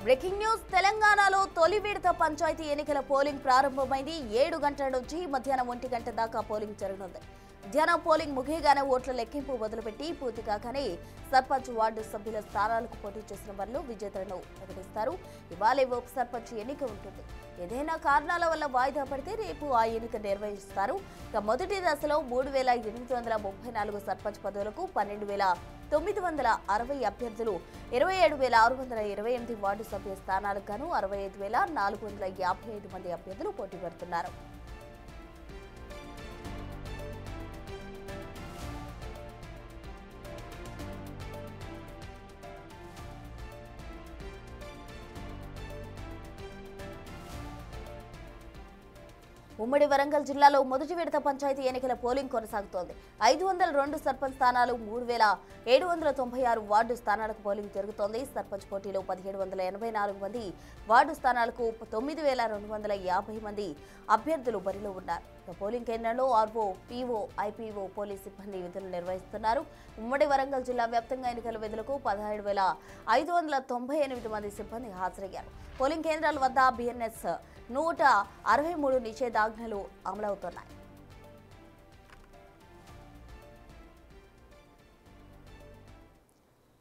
Breaking news తెలంగాణలో తొలి విడత పంచాయతీ ఎన్నికల పోలింగ్ ప్రారంభమైంది. 7 గంటల నుంచి మధ్యాహ్నం 1 గంట దాకా పోలింగ్ జరగనుంది. మధ్యాహ్నం పోలింగ్ ముగియగానే ఓట్ల లెక్కింపు మొదలుపెట్టి పూర్తి కాగానే సర్పంచ్ వార్డు సభ్యుల స్థానాలకు పోటీ చేసిన వారిలో విజేతలను ప్రకటిస్తారు. ఇవాళ ఉప సర్పంచ్ ఎన్నిక ఉంటుంది. ఏదైనా కారణాల వల్ల వాయిదా పడితే రేపు ఆ ఎన్నిక నిర్వహిస్తారు. ఇక మొదటి దశలో 3,834 సర్పంచ్ పదవులకు 12,960 అభ్యర్థులు, 27,628 వార్డు సభ్య స్థానాలకు గాను 65,455 మంది అభ్యర్థులు పోటీ పడుతున్నారు. ఉమ్మడి వరంగల్ జిల్లాలో మొదటి విడత పంచాయతీ ఎన్నికల పోలింగ్ కొనసాగుతోంది. 502 సర్పంచ్ స్థానాలు, 3,796 వార్డు స్థానాలకు పోలింగ్ జరుగుతోంది. సర్పంచ్ పోటీలో 1,784 మంది, వార్డు స్థానాలకు 9,250 మంది అభ్యర్థులు బరిలో ఉన్నారు. పోలింగ్ కేంద్రంలో ఆర్ఓ, పీఓ, ఐపీఓ పోలీస్ సిబ్బంది విధులు నిర్వహిస్తున్నారు. ఉమ్మడి వరంగల్ జిల్లా వ్యాప్తంగా ఎన్నికల విధులకు 17,598 మంది సిబ్బంది హాజరయ్యారు. పోలింగ్ కేంద్రాల వద్ద బిఎన్ఎస్ 163 నిషేధాజ్ఞలు అమలవుతున్నాయి.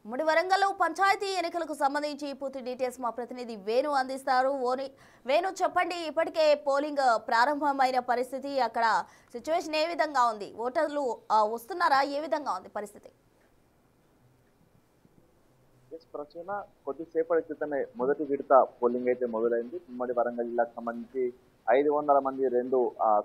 ఉమ్మడి వరంగల్లో పంచాయతీ ఎన్నికలకు సంబంధించి పూర్తి డీటెయిల్స్ మా ప్రతినిధి వేణు అందిస్తారు. వేణు, చెప్పండి, ఇప్పటికే పోలింగ్ ప్రారంభమైన పరిస్థితి, అక్కడ సిచ్యువేషన్ ఏ విధంగా ఉంది? ఓటర్లు వస్తున్నారా? ఏ విధంగా ఉంది పరిస్థితి? ప్రచురణ కొద్దిసేపటి క్రితమే మొదటి విడత పోలింగ్ అయితే మొదలైంది. ఉమ్మడి వరంగల్ జిల్లాకు సంబంధించి 500 మంది 2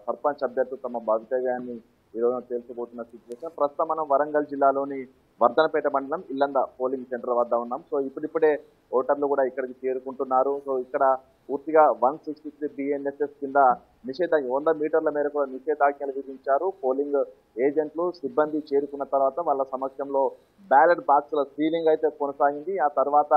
సర్పంచ్ అభ్యర్థులు తమ భవితవ్యాన్ని ఈరోజు తెలుసుకోబోతున్న సిచ్యువేషన్. ప్రస్తుతం మనం వరంగల్ జిల్లాలోని వర్ధనపేట మండలం ఇల్లంద పోలింగ్ సెంటర్ వద్ద ఉన్నాం. సో ఇప్పుడిప్పుడే ఓటర్లు కూడా ఇక్కడికి చేరుకుంటున్నారు. సో ఇక్కడ పూర్తిగా 163 బిఎన్ఎస్ఎస్ కింద 100 మీటర్ల మేరకు నిషేధాజ్ఞలు విధించారు. పోలింగ్ ఏజెంట్లు, సిబ్బంది చేరుకున్న తర్వాత వాళ్ళ సమక్షంలో బ్యాలెట్ బాక్సుల సీలింగ్ అయితే కొనసాగింది. ఆ తర్వాత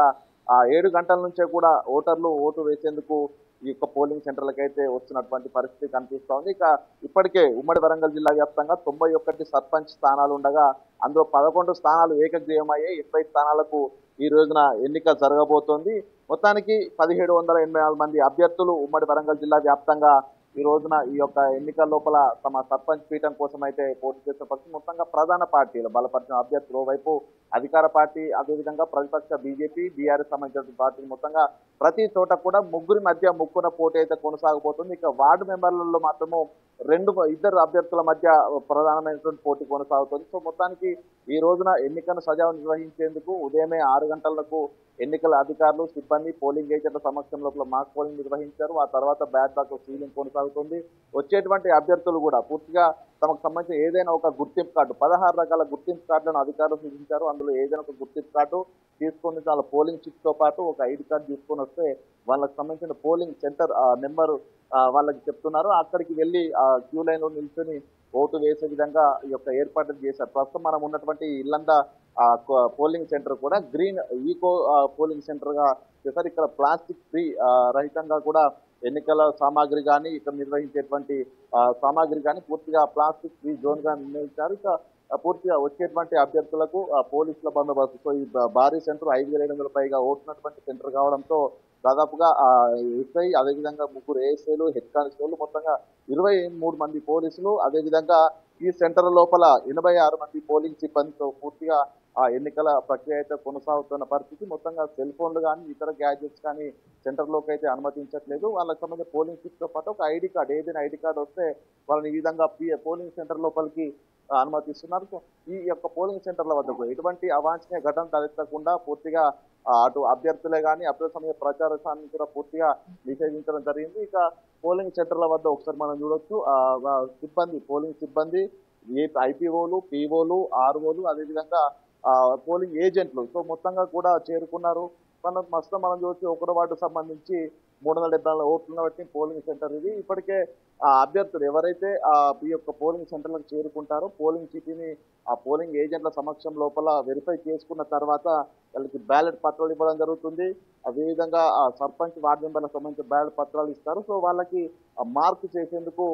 7 గంటల నుంచే కూడా ఓటర్లు ఓటు వేసేందుకు ఈ యొక్క పోలింగ్ సెంటర్లకు అయితే వస్తున్నటువంటి పరిస్థితి కనిపిస్తూ ఉంది. ఇక ఇప్పటికే ఉమ్మడి వరంగల్ జిల్లా వ్యాప్తంగా 91 సర్పంచ్ స్థానాలు ఉండగా అందులో 11 స్థానాలు ఏకగ్రీవమయ్యాయి. 80 స్థానాలకు ఈ రోజున ఎన్నిక జరగబోతోంది. మొత్తానికి 1,784 మంది అభ్యర్థులు ఉమ్మడి వరంగల్ జిల్లా వ్యాప్తంగా ఈ రోజున ఈ యొక్క ఎన్నికల లోపల తమ సర్పంచ్ పీఠం కోసం అయితే పోటీ చేసిన పరిస్థితి. మొత్తంగా ప్రధాన పార్టీలు బలపరిచిన అభ్యర్థులు వైపు అధికార పార్టీ, అదేవిధంగా ప్రతిపక్ష బీజేపీ, బీఆర్ఎస్ సంబంధించిన పార్టీలు మొత్తంగా ప్రతి చోట కూడా ముగ్గురి మధ్య ముక్కున పోటీ అయితే కొనసాగబోతుంది. ఇక వార్డు మెంబర్లలో మాత్రము ఇద్దరు అభ్యర్థుల మధ్య ప్రధానమైనటువంటి పోటీ కొనసాగుతుంది. సో మొత్తానికి ఈ రోజున ఎన్నికను సజావుగా నిర్వహించేందుకు ఉదయమే 6 గంటలకు ఎన్నికల అధికారులు, సిబ్బంది పోలింగ్ ఏజెంట్ల సమక్షంలో మాక్ పోలింగ్ నిర్వహించారు. ఆ తర్వాత బ్యాట్ బాక్స్ సీలింగ్ కొనసాగుతుంది. వచ్చేటువంటి అభ్యర్థులు కూడా పూర్తిగా తమకు సంబంధించిన ఏదైనా ఒక గుర్తింపు కార్డు, 16 రకాల గుర్తింపు కార్డులను అధికారులు సూచించారు. అందులో ఏదైనా ఒక గుర్తింపు కార్డు తీసుకొని వాళ్ళ పోలింగ్ చిప్ తో పాటు ఒక ఐడి కార్డు తీసుకొని వస్తే వాళ్ళకి సంబంధించిన పోలింగ్ సెంటర్ నెంబర్ వాళ్ళకి చెప్తున్నారు. అక్కడికి వెళ్ళి క్యూ లైన్ లో నిల్చొని ఓటు వేసే విధంగా ఈ యొక్క ఏర్పాట్లు చేశారు. ప్రస్తుతం మనం ఉన్నటువంటి ఇల్లంద పోలింగ్ సెంటర్ కూడా గ్రీన్ ఈకో పోలింగ్ సెంటర్ గా చేశారు. ఇక్కడ ప్లాస్టిక్ ఫ్రీ రహితంగా కూడా ఎన్నికల సామాగ్రి కానీ ఇక్కడ నిర్వహించేటువంటి సామాగ్రి కానీ పూర్తిగా ప్లాస్టిక్ ఫ్రీ జోన్ గా నిర్ణయించారు. ఇక పూర్తిగా వచ్చేటువంటి అభ్యర్థులకు పోలీసుల బందోబస్తు. సో ఈ భారీ సెంటర్ 5,700 పైగా ఓటున్నటువంటి సెంటర్ కావడంతో దాదాపుగా ఎస్ఐ, అదేవిధంగా 3 ఏఎస్ఐలు, హెడ్ కానిస్టేబుల్, మొత్తంగా 23 మంది పోలీసులు, అదేవిధంగా ఈ సెంటర్ లోపల 86 మంది పోలింగ్ సిబ్బందితో పూర్తిగా ఎన్నికల ప్రక్రియ అయితే కొనసాగుతున్న పరిస్థితి. మొత్తంగా సెల్ ఫోన్లు కానీ ఇతర గ్యాడ్జెట్స్ కానీ సెంటర్లోకి అయితే అనుమతించట్లేదు. వాళ్ళకి సంబంధించిన పోలింగ్ సిప్తో పాటు ఒక ఐడి కార్డు, ఏదైనా ఐడి కార్డు వస్తే వాళ్ళని ఈ విధంగా పోలింగ్ సెంటర్ లోపలికి అనుమతిస్తున్నారు. సో ఈ యొక్క పోలింగ్ సెంటర్ల వద్దకు ఎటువంటి అవాంఛనీయ ఘటన తలెత్తకుండా పూర్తిగా అటు అభ్యర్థులే కానీ అభ్యర్థి సమయ ప్రచారాన్ని కూడా పూర్తిగా నిషేధించడం జరిగింది. ఇక పోలింగ్ సెంటర్ల వద్ద ఒకసారి మనం చూడొచ్చు, సిబ్బంది, పోలింగ్ సిబ్బంది, ఐపీఓలు, పీఓలు, ఆర్ఓలు, అదేవిధంగా పోలింగ్ ఏజెంట్లు సో మొత్తంగా కూడా చేరుకున్నారు. ప్రస్తుతం మనం చూసి 1వ వార్డు సంబంధించి 374 ఓట్లను బట్టి పోలింగ్ సెంటర్ ఇది. ఇప్పటికే అభ్యర్థులు ఎవరైతే ఈ యొక్క పోలింగ్ సెంటర్లకు చేరుకుంటారో పోలింగ్ చీటీని ఆ పోలింగ్ ఏజెంట్ల సమక్షం లోపల వెరిఫై చేసుకున్న తర్వాత వాళ్ళకి బ్యాలెట్ పత్రాలు ఇవ్వడం జరుగుతుంది. అదేవిధంగా సర్పంచ్, వార్డు మెంబర్లకు సంబంధించిన బ్యాలెట్ పత్రాలు ఇస్తారు. సో వాళ్ళకి మార్క్ చేసేందుకు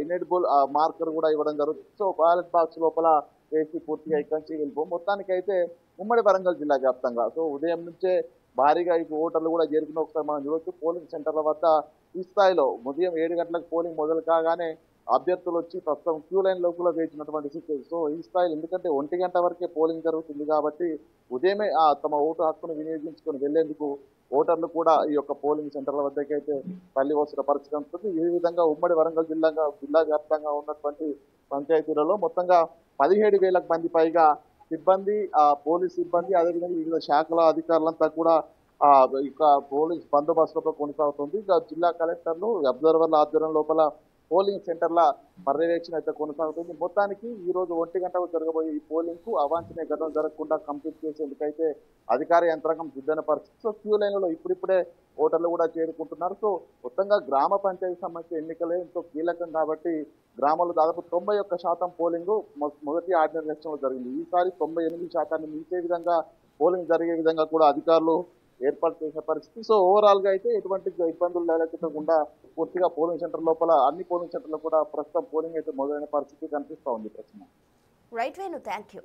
ఇనెడిబుల్ మార్కర్ కూడా ఇవ్వడం జరుగుతుంది. సో బ్యాలెట్ బాక్స్ లోపల వేసి పూర్తిగా ఇక్కడి నుంచి వెళ్ళిపో. మొత్తానికైతే ఉమ్మడి వరంగల్ జిల్లా వ్యాప్తంగా సో ఉదయం నుంచే భారీగా ఇప్పుడు ఓటర్లు కూడా చేరుకున్న ఒకసారి మనం చూడొచ్చు. పోలింగ్ సెంటర్ల వద్ద ఈ స్థాయిలో ఉదయం 7 గంటలకు పోలింగ్ మొదలు కాగానే అభ్యర్థులు వచ్చి ప్రస్తుతం క్యూ లైన్ లో కూడా వేచినటువంటి సిచ్యువేషన్. సో ఈ స్థాయిలో ఎందుకంటే 1 గంట వరకే పోలింగ్ జరుగుతుంది కాబట్టి ఉదయమే తమ ఓటు హక్కును వినియోగించుకొని వెళ్లేందుకు ఓటర్లు కూడా ఈ యొక్క పోలింగ్ సెంటర్ల వద్దకు అయితే తల్లి వస్తున్న పరిస్థితి ఉంటుంది. ఈ విధంగా ఉమ్మడి వరంగల్ జిల్లా వ్యాప్తంగా ఉన్నటువంటి పంచాయతీలలో మొత్తంగా 17,000 మంది పైగా సిబ్బంది, పోలీస్ సిబ్బంది, అదేవిధంగా వివిధ శాఖల అధికారులంతా కూడా ఆ ఇక పోలీస్ బందోబస్తుతో కొనసాగుతుంది. ఇక జిల్లా కలెక్టర్లు, అబ్జర్వర్ల ఆధ్వర్యం లోపల పోలింగ్ సెంటర్ల పర్యవేక్షణ అయితే కొనసాగుతుంది. మొత్తానికి ఈ రోజు 1 గంటకు జరగబోయే ఈ పోలింగ్ కు అవాంఛనీయ ఘటన జరగకుండా కంప్లీట్ చేసేందుకైతే అధికార యంత్రాంగం సిద్ధమైన పరిస్థితి. సో క్యూ లైన్లలో ఇప్పుడిప్పుడే ఓటర్లు కూడా చేరుకుంటున్నారు. సో మొత్తంగా గ్రామ పంచాయతీ సంబంధించిన ఎన్నికలే ఎంతో కీలకం కాబట్టి గ్రామాల్లో దాదాపు 91% పోలింగ్ మొదటి ఆర్డినరీ ఎలక్షన్లో జరిగింది. ఈసారి 98% మించే విధంగా పోలింగ్ జరిగే విధంగా కూడా అధికారులు ఏర్పాటు చేసే పరిస్థితి. సో ఓవరాల్ గా అయితే ఎటువంటి ఇబ్బందులు లేకుండా పూర్తిగా పోలింగ్ సెంటర్ లోపల అన్ని పోలింగ్ సెంటర్లో కూడా ప్రస్తుతం పోలింగ్ అయితే మొదలైన పరిస్థితి కనిపిస్తా ఉంది ప్రశ్న. Right Venu, thank you.